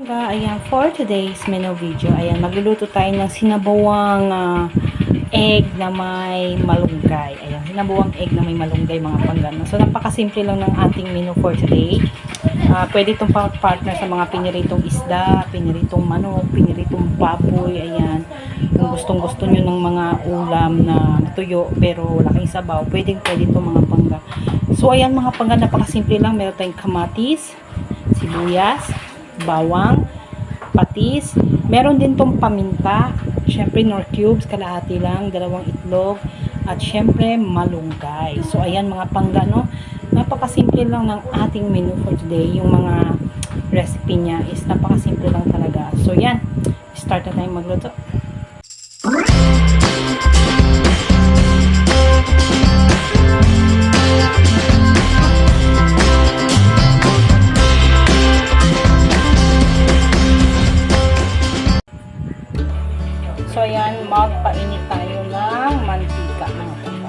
Ayan, for today's menu video, ayan, magluluto tayo ng sinabawang egg na may malunggay. Ayan, sinabawang egg na may malunggay, mga panggana. So, napakasimple lang ng ating menu for today. Pwede itong partner sa mga piniritong isda, piniritong manok, piniritong baboy. Ayan, kung gustong-gusto nyo ng mga ulam na tuyo pero wala kayong sabaw, pwede itong mga pangga. So, ayan mga pangga, napakasimple lang. Meron tayong kamatis, sibuyas, bawang, patis, meron din tong paminta, syempre nor cubes, kalahati lang, 2 itlog, at syempre malunggay. So ayan mga pangga, no, napakasimple lang ng ating menu for today. Yung mga recipe niya is napakasimple lang talaga. So yan, start na tayong magluto. So, ayan, magpainit tayo ng mantika, mga kapatid.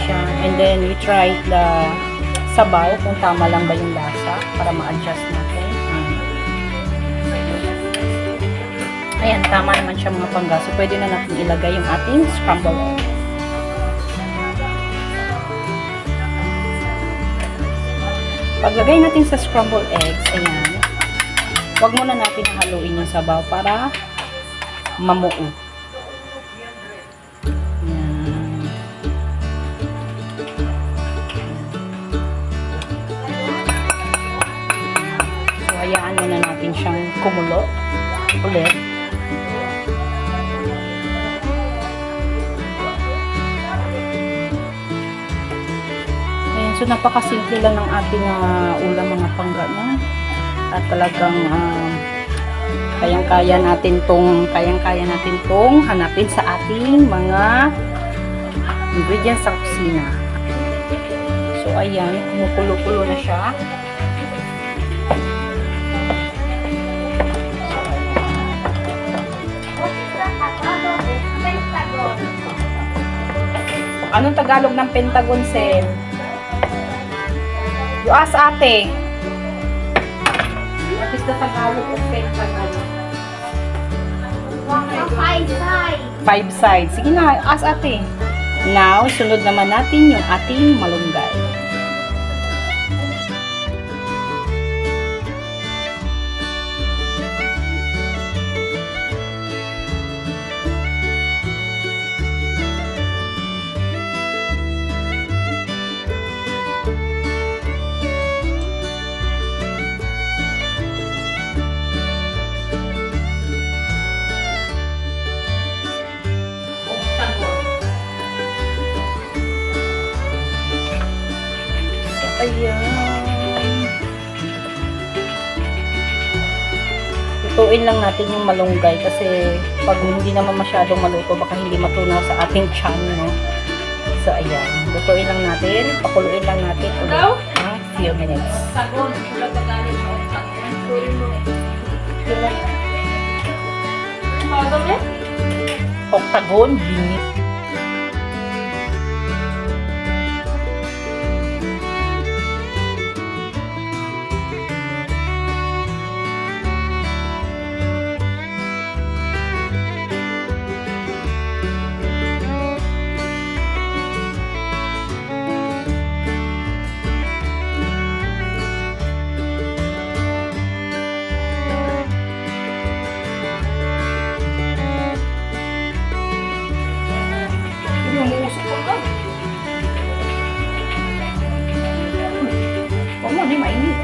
siya. And then, we try the sabaw, kung tama lang ba yung lasa, para ma-adjust natin. Ayan, tama naman siya mga pangga. So, pwede na natin ilagay yung ating scrambled egg. Paglagay natin sa scrambled eggs, ayan, huwag muna natin haluin yung sabaw para mamuo. Ayan. So, hayaan muna natin siyang kumulo ulit. Ayan, so napakasimple lang ng ating ulam mga pangga, no? At talagang kayang-kaya natin tong hanapin sa ating mga ingredients sa kusina. So ayan, kumukulo-kulo na siya. Anong Tagalog ng Pentagon, Sen? You ask ate. What is the Tagalog of Pentagon? Five sides. 5 sides. Sige na, ask ate. Now, sunod naman natin yung ating malunggay. Ayan. Lutuin lang natin yung malunggay kasi pag hindi naman masyadong maluto, baka hindi matunaw sa ating tiyan, no? So, ayan. Lutuin lang natin. Pakuluin lang natin ulit ng few minutes. Octagon, binit. Huwag mo, di mainit.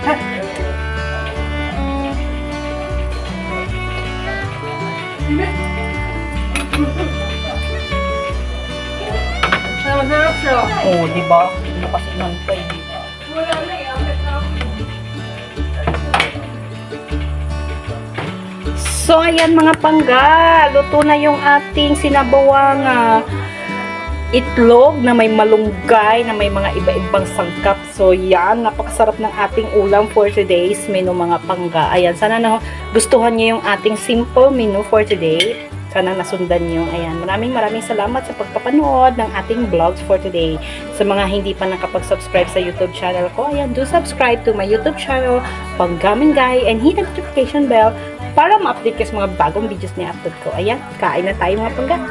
Ha? Masarap siya. Oo, di ba? Hindi kasi nantay, di ba? Wala na eh. Akit na ako. So, ayan mga pangga. Luto na yung ating sinabawang itlog na may malunggay, na may mga iba-ibang sangkap. So, yan. Napakasarap ng ating ulam for today's menu mga pangga. Ayan. Sana na gustuhan niyo yung ating simple menu for today. Sana nasundan niyo. Ayan. Maraming salamat sa pagpapanood ng ating vlogs for today. Sa mga hindi pa nakapag-subscribe sa YouTube channel ko, ayan, do subscribe to my YouTube channel, Panggamingay, and hit the notification bell para ma-update ka sa mga bagong videos na upload ko. Ayan, kain na tayo mga pangga.